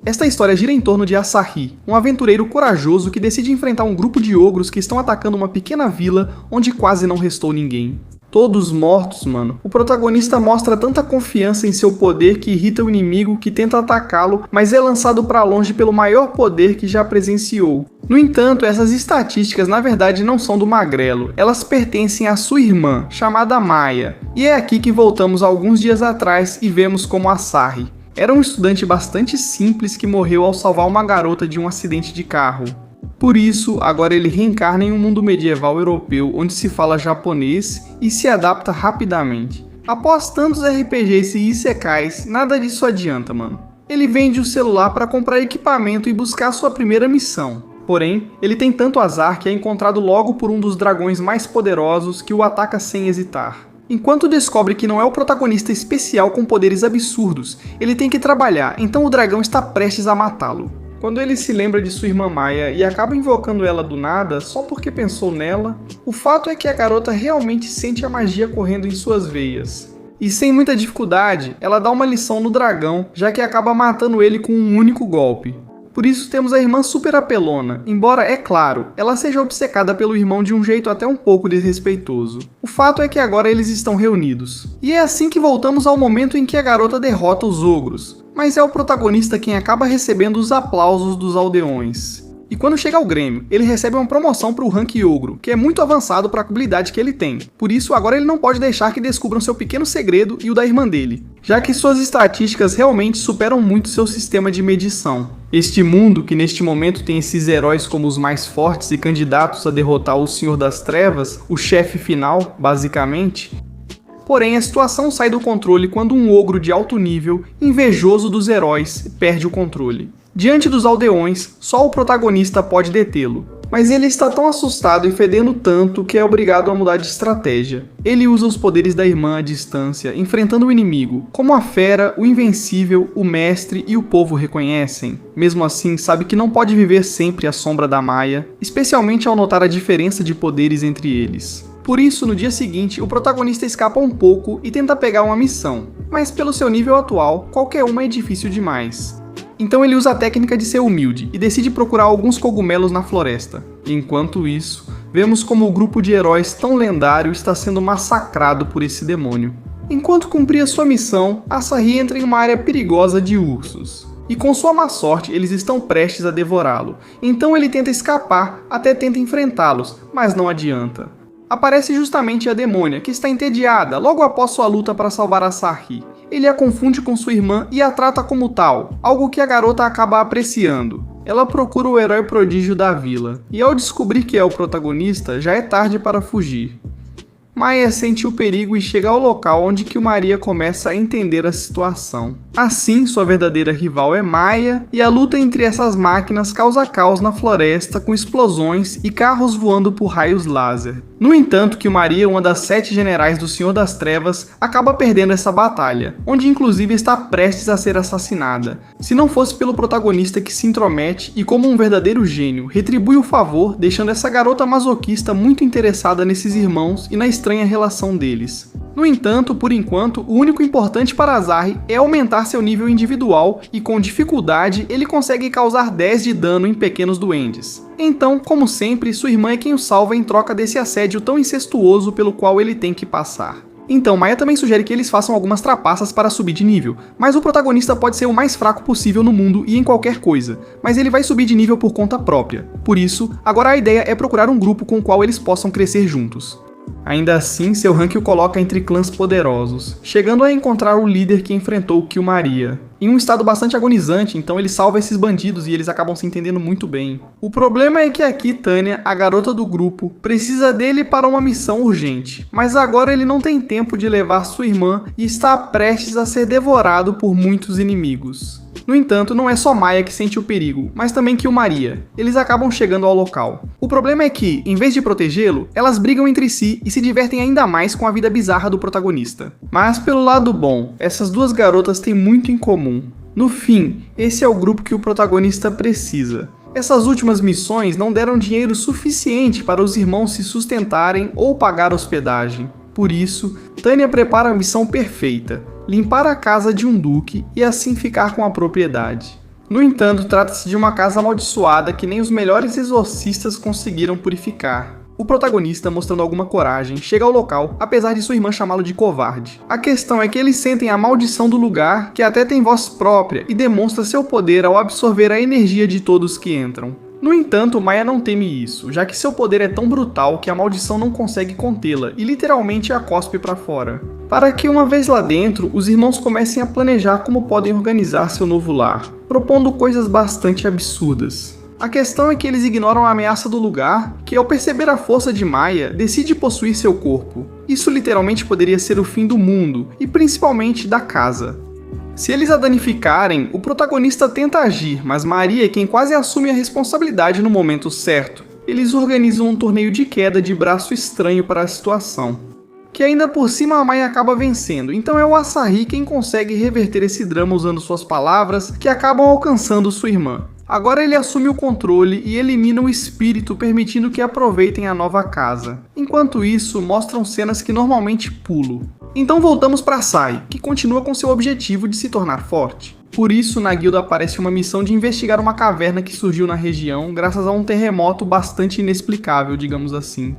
Esta história gira em torno de Asahi, um aventureiro corajoso que decide enfrentar um grupo de ogros que estão atacando uma pequena vila onde quase não restou ninguém. Todos mortos, mano. O protagonista mostra tanta confiança em seu poder que irrita o inimigo que tenta atacá-lo, mas é lançado pra longe pelo maior poder que já presenciou. No entanto, essas estatísticas na verdade não são do magrelo, elas pertencem à sua irmã, chamada Maya. E é aqui que voltamos alguns dias atrás e vemos como Asahi era um estudante bastante simples que morreu ao salvar uma garota de um acidente de carro. Por isso, agora ele reencarna em um mundo medieval europeu onde se fala japonês e se adapta rapidamente. Após tantos RPGs e isekais, nada disso adianta, mano. Ele vende o celular para comprar equipamento e buscar sua primeira missão. Porém, ele tem tanto azar que é encontrado logo por um dos dragões mais poderosos que o ataca sem hesitar. Enquanto descobre que não é o protagonista especial com poderes absurdos, ele tem que trabalhar, então o dragão está prestes a matá-lo. Quando ele se lembra de sua irmã Maya e acaba invocando ela do nada só porque pensou nela, o fato é que a garota realmente sente a magia correndo em suas veias. E sem muita dificuldade, ela dá uma lição no dragão, já que acaba matando ele com um único golpe. Por isso temos a irmã super apelona, embora, é claro, ela seja obcecada pelo irmão de um jeito até um pouco desrespeitoso. O fato é que agora eles estão reunidos. E é assim que voltamos ao momento em que a garota derrota os ogros, mas é o protagonista quem acaba recebendo os aplausos dos aldeões. E quando chega ao Grêmio, ele recebe uma promoção para o rank ogro, que é muito avançado para a habilidade que ele tem. Por isso, agora ele não pode deixar que descubram seu pequeno segredo e o da irmã dele, já que suas estatísticas realmente superam muito seu sistema de medição. Este mundo, que neste momento tem esses heróis como os mais fortes e candidatos a derrotar o Senhor das Trevas, o chefe final, basicamente. Porém, a situação sai do controle quando um ogro de alto nível, invejoso dos heróis, perde o controle. Diante dos aldeões, só o protagonista pode detê-lo, mas ele está tão assustado e fedendo tanto que é obrigado a mudar de estratégia. Ele usa os poderes da irmã à distância, enfrentando o inimigo, como a fera, o invencível, o mestre e o povo reconhecem. Mesmo assim, sabe que não pode viver sempre à sombra da Maya, especialmente ao notar a diferença de poderes entre eles. Por isso, no dia seguinte, o protagonista escapa um pouco e tenta pegar uma missão, mas pelo seu nível atual, qualquer uma é difícil demais. Então ele usa a técnica de ser humilde e decide procurar alguns cogumelos na floresta. Enquanto isso, vemos como o grupo de heróis tão lendário está sendo massacrado por esse demônio. Enquanto cumpria sua missão, Asahi entra em uma área perigosa de ursos. E com sua má sorte, eles estão prestes a devorá-lo. Então ele tenta escapar, até tenta enfrentá-los, mas não adianta. Aparece justamente a demônia, que está entediada logo após sua luta para salvar Asahi. Ele a confunde com sua irmã e a trata como tal, algo que a garota acaba apreciando. Ela procura o herói prodígio da vila, e ao descobrir que é o protagonista, já é tarde para fugir. Maya sente o perigo e chega ao local onde que Maria começa a entender a situação. Assim, sua verdadeira rival é Maya, e a luta entre essas máquinas causa caos na floresta com explosões e carros voando por raios laser. No entanto, Maria, uma das 7 generais do Senhor das Trevas, acaba perdendo essa batalha, onde inclusive está prestes a ser assassinada. Se não fosse pelo protagonista que se intromete e, como um verdadeiro gênio, retribui o favor, deixando essa garota masoquista muito interessada nesses irmãos e na estranha relação deles. No entanto, por enquanto, o único importante para Asahi é aumentar seu nível individual e, com dificuldade, ele consegue causar 10 de dano em pequenos duendes. Então, como sempre, sua irmã é quem o salva em troca desse assédio tão incestuoso pelo qual ele tem que passar. Então, Maya também sugere que eles façam algumas trapaças para subir de nível, mas o protagonista pode ser o mais fraco possível no mundo e em qualquer coisa, mas ele vai subir de nível por conta própria. Por isso, agora a ideia é procurar um grupo com o qual eles possam crescer juntos. Ainda assim, seu rank o coloca entre clãs poderosos, chegando a encontrar o líder que enfrentou Maria. Em um estado bastante agonizante, então ele salva esses bandidos e eles acabam se entendendo muito bem. O problema é que aqui Tânia, a garota do grupo, precisa dele para uma missão urgente, mas agora ele não tem tempo de levar sua irmã e está prestes a ser devorado por muitos inimigos. No entanto, não é só Maya que sente o perigo, mas também Maria. Eles acabam chegando ao local. O problema é que, em vez de protegê-lo, elas brigam entre si e se divertem ainda mais com a vida bizarra do protagonista. Mas pelo lado bom, essas duas garotas têm muito em comum. No fim, esse é o grupo que o protagonista precisa. Essas últimas missões não deram dinheiro suficiente para os irmãos se sustentarem ou pagar hospedagem. Por isso, Tânia prepara a missão perfeita: limpar a casa de um duque e assim ficar com a propriedade. No entanto, trata-se de uma casa amaldiçoada que nem os melhores exorcistas conseguiram purificar. O protagonista, mostrando alguma coragem, chega ao local, apesar de sua irmã chamá-lo de covarde. A questão é que eles sentem a maldição do lugar, que até tem voz própria e demonstra seu poder ao absorver a energia de todos que entram. No entanto, Maya não teme isso, já que seu poder é tão brutal que a maldição não consegue contê-la e literalmente a cospe para fora. Para que uma vez lá dentro, os irmãos comecem a planejar como podem organizar seu novo lar, propondo coisas bastante absurdas. A questão é que eles ignoram a ameaça do lugar, que ao perceber a força de Maya, decide possuir seu corpo. Isso literalmente poderia ser o fim do mundo, e principalmente da casa. Se eles a danificarem, o protagonista tenta agir, mas Maria é quem quase assume a responsabilidade no momento certo. Eles organizam um torneio de queda de braço estranho para a situação. Que ainda por cima a Maya acaba vencendo, então é o Asahi quem consegue reverter esse drama usando suas palavras, que acabam alcançando sua irmã. Agora ele assume o controle e elimina o espírito, permitindo que aproveitem a nova casa. Enquanto isso, mostram cenas que normalmente pulo. Então voltamos para Sai, que continua com seu objetivo de se tornar forte. Por isso, na guilda aparece uma missão de investigar uma caverna que surgiu na região graças a um terremoto bastante inexplicável, digamos assim.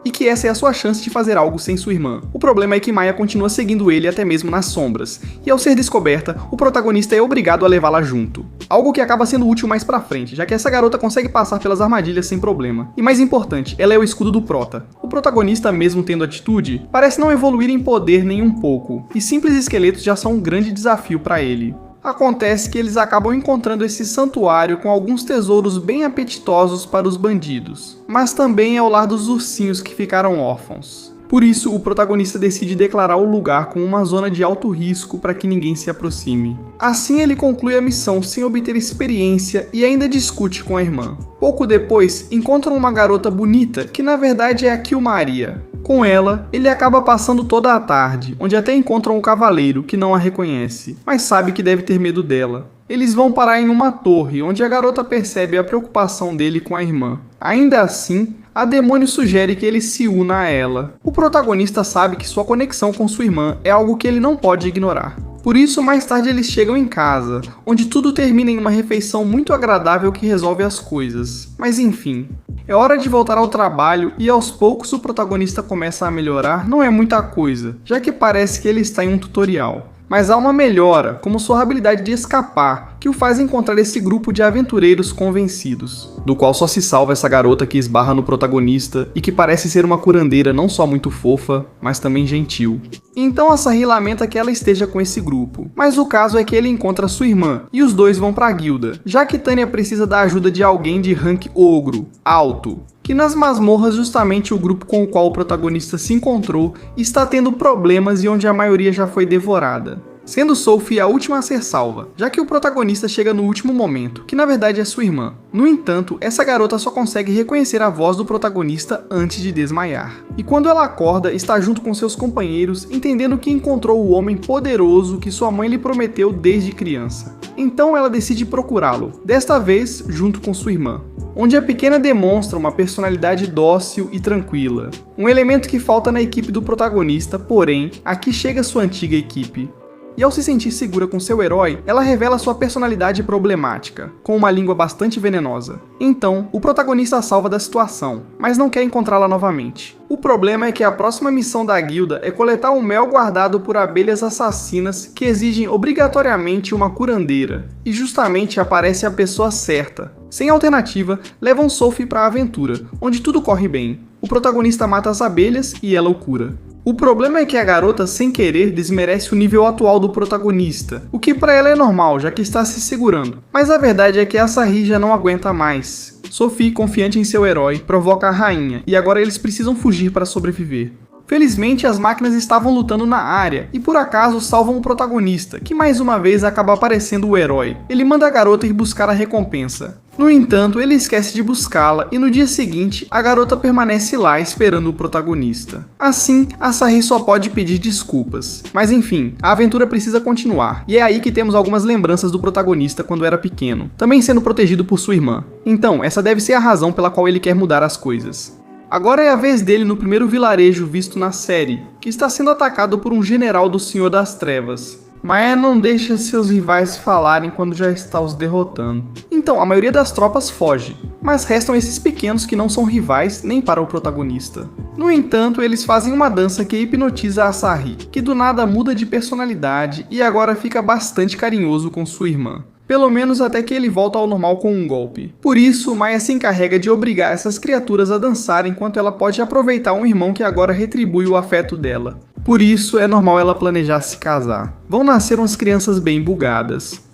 E que essa é a sua chance de fazer algo sem sua irmã. O problema é que Maya continua seguindo ele até mesmo nas sombras, e ao ser descoberta, o protagonista é obrigado a levá-la junto. Algo que acaba sendo útil mais pra frente, já que essa garota consegue passar pelas armadilhas sem problema. E mais importante, ela é o escudo do prota. O protagonista, mesmo tendo atitude, parece não evoluir em poder nem um pouco, e simples esqueletos já são um grande desafio pra ele. Acontece que eles acabam encontrando esse santuário com alguns tesouros bem apetitosos para os bandidos, mas também é o lar dos ursinhos que ficaram órfãos. Por isso, o protagonista decide declarar o lugar como uma zona de alto risco para que ninguém se aproxime. Assim, ele conclui a missão sem obter experiência e ainda discute com a irmã. Pouco depois, encontram uma garota bonita, que na verdade é a Kilmaria. Com ela, ele acaba passando toda a tarde, onde até encontram um cavaleiro que não a reconhece, mas sabe que deve ter medo dela. Eles vão parar em uma torre, onde a garota percebe a preocupação dele com a irmã. Ainda assim, a demônio sugere que ele se una a ela. O protagonista sabe que sua conexão com sua irmã é algo que ele não pode ignorar. Por isso, mais tarde eles chegam em casa, onde tudo termina em uma refeição muito agradável que resolve as coisas. Mas enfim, é hora de voltar ao trabalho e aos poucos o protagonista começa a melhorar. Não é muita coisa, já que parece que ele está em um tutorial. Mas há uma melhora, como sua habilidade de escapar, que o faz encontrar esse grupo de aventureiros convencidos, do qual só se salva essa garota que esbarra no protagonista e que parece ser uma curandeira não só muito fofa, mas também gentil. Então Asahi lamenta que ela esteja com esse grupo, mas o caso é que ele encontra sua irmã e os dois vão para a guilda, já que Tanya precisa da ajuda de alguém de rank ogro, alto, que nas masmorras justamente o grupo com o qual o protagonista se encontrou está tendo problemas e onde a maioria já foi devorada. Sendo Sophie a última a ser salva, já que o protagonista chega no último momento, que na verdade é sua irmã. No entanto, essa garota só consegue reconhecer a voz do protagonista antes de desmaiar. E quando ela acorda, está junto com seus companheiros, entendendo que encontrou o homem poderoso que sua mãe lhe prometeu desde criança. Então ela decide procurá-lo, desta vez junto com sua irmã, onde a pequena demonstra uma personalidade dócil e tranquila. Um elemento que falta na equipe do protagonista, porém, aqui chega sua antiga equipe. E ao se sentir segura com seu herói, ela revela sua personalidade problemática, com uma língua bastante venenosa. Então, o protagonista a salva da situação, mas não quer encontrá-la novamente. O problema é que a próxima missão da guilda é coletar o mel guardado por abelhas assassinas que exigem obrigatoriamente uma curandeira, e justamente aparece a pessoa certa. Sem alternativa, levam Sophie para a aventura, onde tudo corre bem. O protagonista mata as abelhas e ela o cura. O problema é que a garota, sem querer, desmerece o nível atual do protagonista, o que pra ela é normal, já que está se segurando. Mas a verdade é que a Asahi já não aguenta mais. Sophie, confiante em seu herói, provoca a rainha, e agora eles precisam fugir para sobreviver. Felizmente, as máquinas estavam lutando na área, e por acaso salvam o protagonista, que mais uma vez acaba aparecendo o herói. Ele manda a garota ir buscar a recompensa. No entanto, ele esquece de buscá-la e no dia seguinte, a garota permanece lá esperando o protagonista. Assim, Asahi só pode pedir desculpas. Mas enfim, a aventura precisa continuar, e é aí que temos algumas lembranças do protagonista quando era pequeno, também sendo protegido por sua irmã. Então, essa deve ser a razão pela qual ele quer mudar as coisas. Agora é a vez dele no primeiro vilarejo visto na série, que está sendo atacado por um general do Senhor das Trevas. Maya não deixa seus rivais falarem quando já está os derrotando. Então, a maioria das tropas foge, mas restam esses pequenos que não são rivais nem para o protagonista. No entanto, eles fazem uma dança que hipnotiza Asahi, que do nada muda de personalidade e agora fica bastante carinhoso com sua irmã. Pelo menos até que ele volta ao normal com um golpe. Por isso, Maya se encarrega de obrigar essas criaturas a dançar enquanto ela pode aproveitar um irmão que agora retribui o afeto dela. Por isso, é normal ela planejar se casar. Vão nascer umas crianças bem bugadas.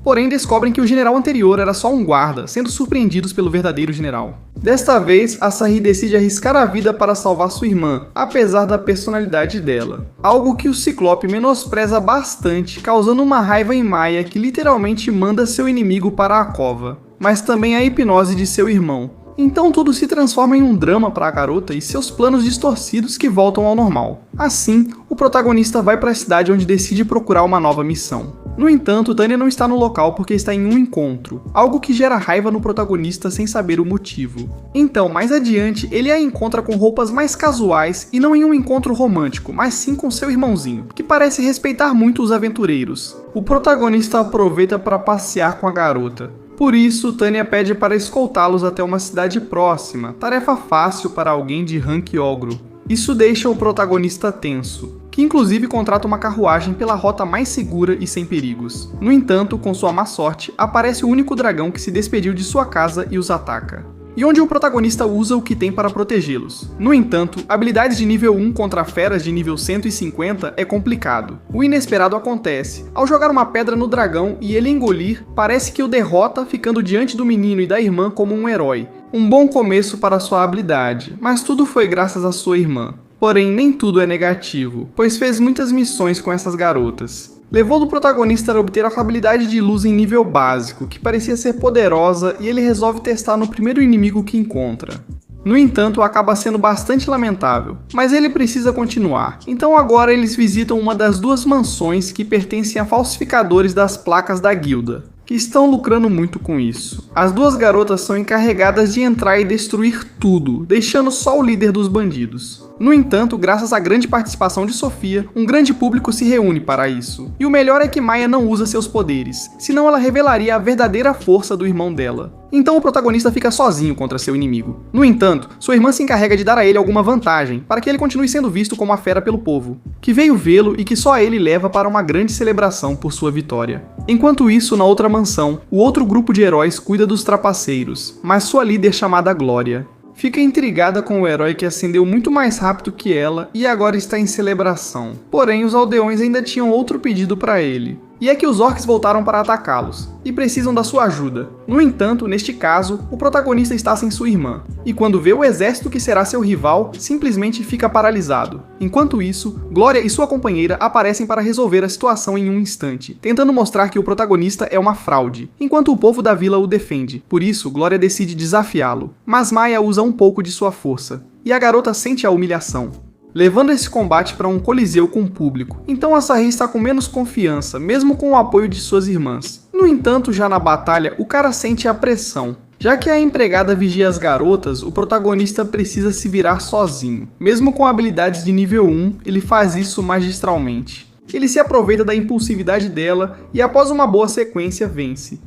Porém, descobrem que o general anterior era só um guarda, sendo surpreendidos pelo verdadeiro general. Desta vez, Asahi decide arriscar a vida para salvar sua irmã, apesar da personalidade dela. Algo que o Ciclope menospreza bastante, causando uma raiva em Maya que literalmente manda seu inimigo para a cova. Mas também a hipnose de seu irmão. Então tudo se transforma em um drama para a garota e seus planos distorcidos que voltam ao normal. Assim, o protagonista vai para a cidade onde decide procurar uma nova missão. No entanto, Tanya não está no local porque está em um encontro, algo que gera raiva no protagonista sem saber o motivo. Então, mais adiante, ele a encontra com roupas mais casuais e não em um encontro romântico, mas sim com seu irmãozinho, que parece respeitar muito os aventureiros. O protagonista aproveita para passear com a garota. Por isso, Tanya pede para escoltá-los até uma cidade próxima, tarefa fácil para alguém de rank ogro. Isso deixa o protagonista tenso, que inclusive contrata uma carruagem pela rota mais segura e sem perigos. No entanto, com sua má sorte, aparece o único dragão que se despediu de sua casa e os ataca. E onde o protagonista usa o que tem para protegê-los. No entanto, habilidades de nível 1 contra feras de nível 150 é complicado. O inesperado acontece. Ao jogar uma pedra no dragão e ele engolir, parece que o derrota ficando diante do menino e da irmã como um herói. Um bom começo para sua habilidade, mas tudo foi graças à sua irmã. Porém, nem tudo é negativo, pois fez muitas missões com essas garotas. Levou do protagonista a obter a habilidade de luz em nível básico, que parecia ser poderosa, e ele resolve testar no primeiro inimigo que encontra. No entanto, acaba sendo bastante lamentável, mas ele precisa continuar. Então agora eles visitam uma das duas mansões que pertencem a falsificadores das placas da guilda, que estão lucrando muito com isso. As duas garotas são encarregadas de entrar e destruir tudo, deixando só o líder dos bandidos. No entanto, graças à grande participação de Sofia, um grande público se reúne para isso. E o melhor é que Maya não usa seus poderes, senão ela revelaria a verdadeira força do irmão dela. Então o protagonista fica sozinho contra seu inimigo. No entanto, sua irmã se encarrega de dar a ele alguma vantagem, para que ele continue sendo visto como a fera pelo povo, que veio vê-lo e que só ele leva para uma grande celebração por sua vitória. Enquanto isso, na outra mansão, o outro grupo de heróis cuida dos trapaceiros, mas sua líder chamada Glória fica intrigada com o herói que ascendeu muito mais rápido que ela e agora está em celebração. Porém, os aldeões ainda tinham outro pedido para ele. E é que os orcs voltaram para atacá-los, e precisam da sua ajuda. No entanto, neste caso, o protagonista está sem sua irmã, e quando vê o exército que será seu rival, simplesmente fica paralisado. Enquanto isso, Glória e sua companheira aparecem para resolver a situação em um instante, tentando mostrar que o protagonista é uma fraude, enquanto o povo da vila o defende. Por isso, Glória decide desafiá-lo, mas Maya usa um pouco de sua força, e a garota sente a humilhação, levando esse combate para um coliseu com o público. Então Asahi está com menos confiança, mesmo com o apoio de suas irmãs. No entanto, já na batalha, o cara sente a pressão. Já que a empregada vigia as garotas, o protagonista precisa se virar sozinho. Mesmo com habilidades de nível 1, ele faz isso magistralmente. Ele se aproveita da impulsividade dela e após uma boa sequência vence,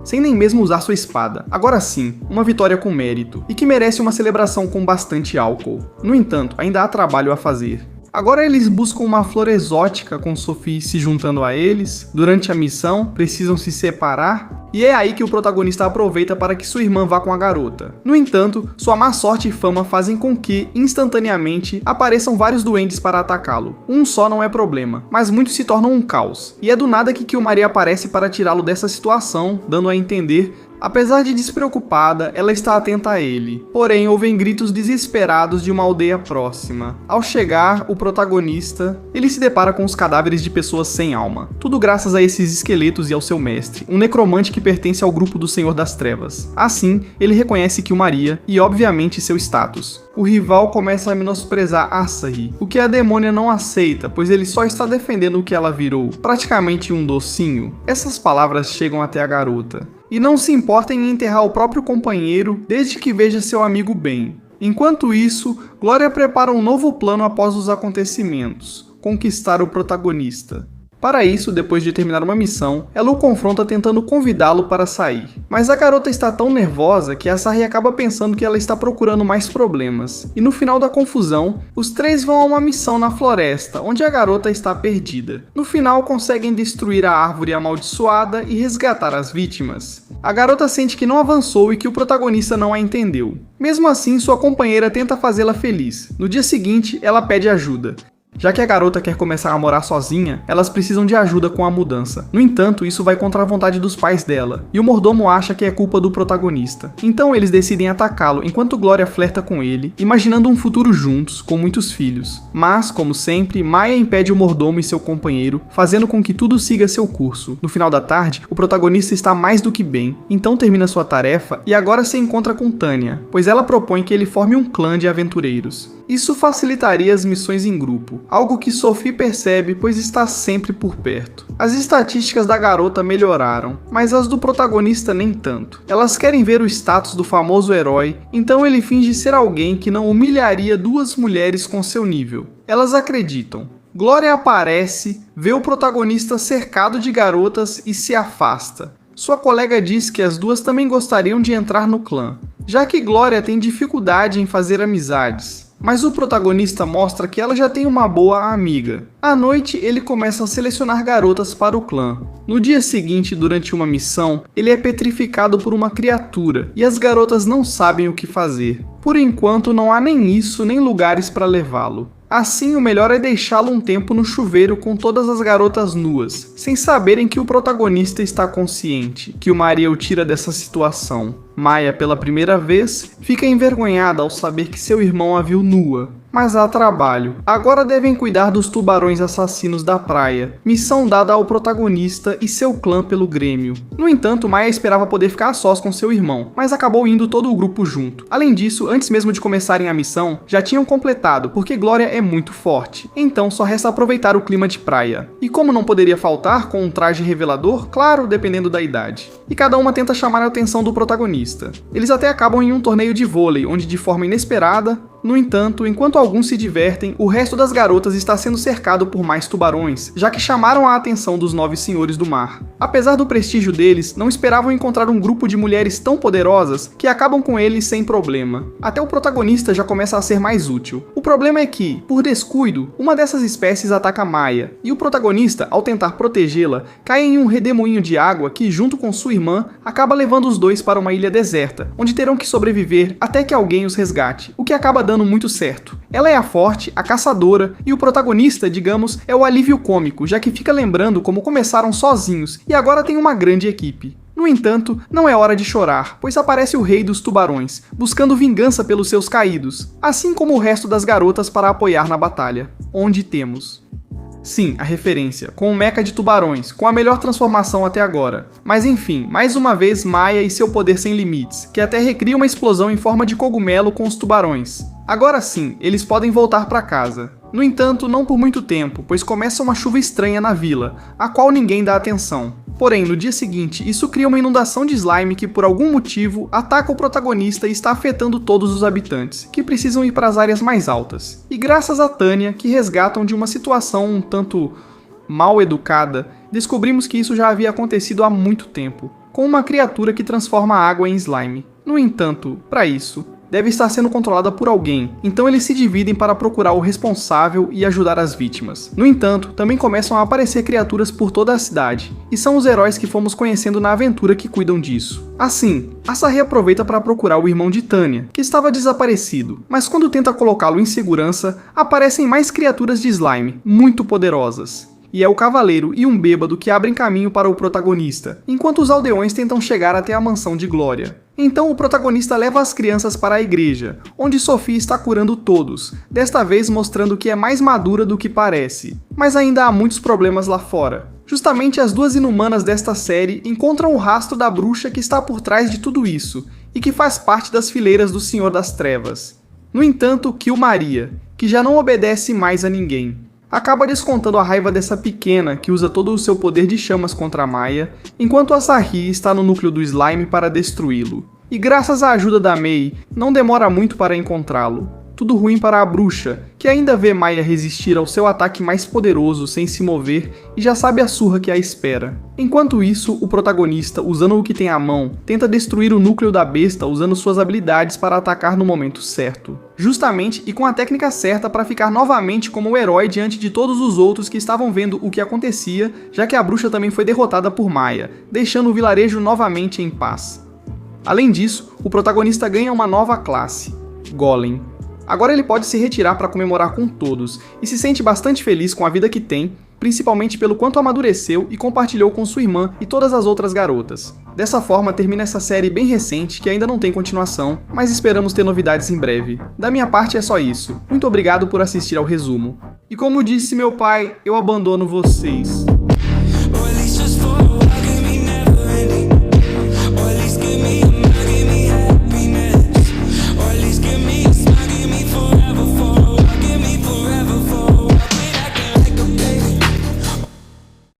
sem nem mesmo usar sua espada. Agora sim, uma vitória com mérito, e que merece uma celebração com bastante álcool. No entanto, ainda há trabalho a fazer. Agora eles buscam uma flor exótica com Sophie se juntando a eles. Durante a missão, precisam se separar, e é aí que o protagonista aproveita para que sua irmã vá com a garota. No entanto, sua má sorte e fama fazem com que, instantaneamente, apareçam vários duendes para atacá-lo. Um só não é problema, mas muitos se tornam um caos. E é do nada que Killmaria aparece para tirá-lo dessa situação, dando a entender. Apesar de despreocupada, ela está atenta a ele. Porém, ouvem gritos desesperados de uma aldeia próxima. Ao chegar, o protagonista, ele se depara com os cadáveres de pessoas sem alma. Tudo graças a esses esqueletos e ao seu mestre, um necromante que pertence ao grupo do Senhor das Trevas. Assim, ele reconhece Killmaria e, obviamente, seu status. O rival começa a menosprezar Asahi, o que a demônia não aceita, pois ele só está defendendo o que ela virou, praticamente um docinho. Essas palavras chegam até a garota, e não se importa em enterrar o próprio companheiro desde que veja seu amigo bem. Enquanto isso, Glória prepara um novo plano após os acontecimentos: conquistar o protagonista. Para isso, depois de terminar uma missão, ela o confronta tentando convidá-lo para sair. Mas a garota está tão nervosa que Asahi acaba pensando que ela está procurando mais problemas. E no final da confusão, os três vão a uma missão na floresta, onde a garota está perdida. No final, conseguem destruir a árvore amaldiçoada e resgatar as vítimas. A garota sente que não avançou e que o protagonista não a entendeu. Mesmo assim, sua companheira tenta fazê-la feliz. No dia seguinte, ela pede ajuda. Já que a garota quer começar a morar sozinha, elas precisam de ajuda com a mudança. No entanto, isso vai contra a vontade dos pais dela, e o mordomo acha que é culpa do protagonista. Então eles decidem atacá-lo enquanto Glória flerta com ele, imaginando um futuro juntos, com muitos filhos. Mas, como sempre, Maya impede o mordomo e seu companheiro, fazendo com que tudo siga seu curso. No final da tarde, o protagonista está mais do que bem, então termina sua tarefa e agora se encontra com Tanya, pois ela propõe que ele forme um clã de aventureiros. Isso facilitaria as missões em grupo, algo que Sophie percebe pois está sempre por perto. As estatísticas da garota melhoraram, mas as do protagonista nem tanto. Elas querem ver o status do famoso herói, então ele finge ser alguém que não humilharia duas mulheres com seu nível. Elas acreditam. Glória aparece, vê o protagonista cercado de garotas e se afasta. Sua colega diz que as duas também gostariam de entrar no clã, já que Glória tem dificuldade em fazer amizades. Mas o protagonista mostra que ela já tem uma boa amiga. À noite, ele começa a selecionar garotas para o clã. No dia seguinte, durante uma missão, ele é petrificado por uma criatura e as garotas não sabem o que fazer. Por enquanto, não há nem isso nem lugares para levá-lo. Assim, o melhor é deixá-lo um tempo no chuveiro com todas as garotas nuas, sem saberem que o protagonista está consciente, que o Maria o tira dessa situação. Maya, pela primeira vez, fica envergonhada ao saber que seu irmão a viu nua. Mas há trabalho. Agora devem cuidar dos tubarões assassinos da praia, missão dada ao protagonista e seu clã pelo Grêmio. No entanto, Maya esperava poder ficar a sós com seu irmão, mas acabou indo todo o grupo junto. Além disso, antes mesmo de começarem a missão, já tinham completado, porque Glória é muito forte. Então só resta aproveitar o clima de praia. E como não poderia faltar, com um traje revelador, claro, dependendo da idade. E cada uma tenta chamar a atenção do protagonista. Eles até acabam em um torneio de vôlei, onde de forma inesperada, no entanto, enquanto alguns se divertem, o resto das garotas está sendo cercado por mais tubarões, já que chamaram a atenção dos 9 senhores do mar. Apesar do prestígio deles, não esperavam encontrar um grupo de mulheres tão poderosas que acabam com eles sem problema. Até o protagonista já começa a ser mais útil. O problema é que, por descuido, uma dessas espécies ataca Maya, e o protagonista, ao tentar protegê-la, cai em um redemoinho de água que, junto com sua irmã, acaba levando os dois para uma ilha deserta, onde terão que sobreviver até que alguém os resgate, o que acaba dando muito certo. Ela é a forte, a caçadora, e o protagonista, digamos, é o alívio cômico, já que fica lembrando como começaram sozinhos e agora tem uma grande equipe. No entanto, não é hora de chorar, pois aparece o rei dos tubarões, buscando vingança pelos seus caídos, assim como o resto das garotas para apoiar na batalha, onde temos... Sim, a referência, com o mecha de tubarões, com a melhor transformação até agora. Mas enfim, mais uma vez Maya e seu poder sem limites, que até recria uma explosão em forma de cogumelo com os tubarões. Agora sim, eles podem voltar para casa. No entanto, não por muito tempo, pois começa uma chuva estranha na vila, a qual ninguém dá atenção. Porém, no dia seguinte, isso cria uma inundação de slime que, por algum motivo, ataca o protagonista e está afetando todos os habitantes, que precisam ir para as áreas mais altas. E graças a Tanya, que resgatam de uma situação um tanto mal educada, descobrimos que isso já havia acontecido há muito tempo, com uma criatura que transforma a água em slime. No entanto, para isso, deve estar sendo controlada por alguém, então eles se dividem para procurar o responsável e ajudar as vítimas. No entanto, também começam a aparecer criaturas por toda a cidade, e são os heróis que fomos conhecendo na aventura que cuidam disso. Assim, Asahi aproveita para procurar o irmão de Tanya, que estava desaparecido, mas quando tenta colocá-lo em segurança, aparecem mais criaturas de slime, muito poderosas. E é o cavaleiro e um bêbado que abrem caminho para o protagonista, enquanto os aldeões tentam chegar até a mansão de Glória. Então o protagonista leva as crianças para a igreja, onde Sophie está curando todos, desta vez mostrando que é mais madura do que parece. Mas ainda há muitos problemas lá fora. Justamente as duas inumanas desta série encontram o rastro da bruxa que está por trás de tudo isso, e que faz parte das fileiras do Senhor das Trevas. No entanto, Kill Maria, que já não obedece mais a ninguém, acaba descontando a raiva dessa pequena que usa todo o seu poder de chamas contra Maya, enquanto Asahi está no núcleo do slime para destruí-lo. E graças à ajuda da Mei, não demora muito para encontrá-lo. Tudo ruim para a bruxa, que ainda vê Maia resistir ao seu ataque mais poderoso sem se mover e já sabe a surra que a espera. Enquanto isso, o protagonista, usando o que tem à mão, tenta destruir o núcleo da besta usando suas habilidades para atacar no momento certo. Justamente e com a técnica certa para ficar novamente como o herói diante de todos os outros que estavam vendo o que acontecia, já que a bruxa também foi derrotada por Maia, deixando o vilarejo novamente em paz. Além disso, o protagonista ganha uma nova classe, Golem. Agora ele pode se retirar para comemorar com todos, e se sente bastante feliz com a vida que tem, principalmente pelo quanto amadureceu e compartilhou com sua irmã e todas as outras garotas. Dessa forma termina essa série bem recente que ainda não tem continuação, mas esperamos ter novidades em breve. Da minha parte é só isso, muito obrigado por assistir ao resumo. E como disse meu pai, eu abandono vocês.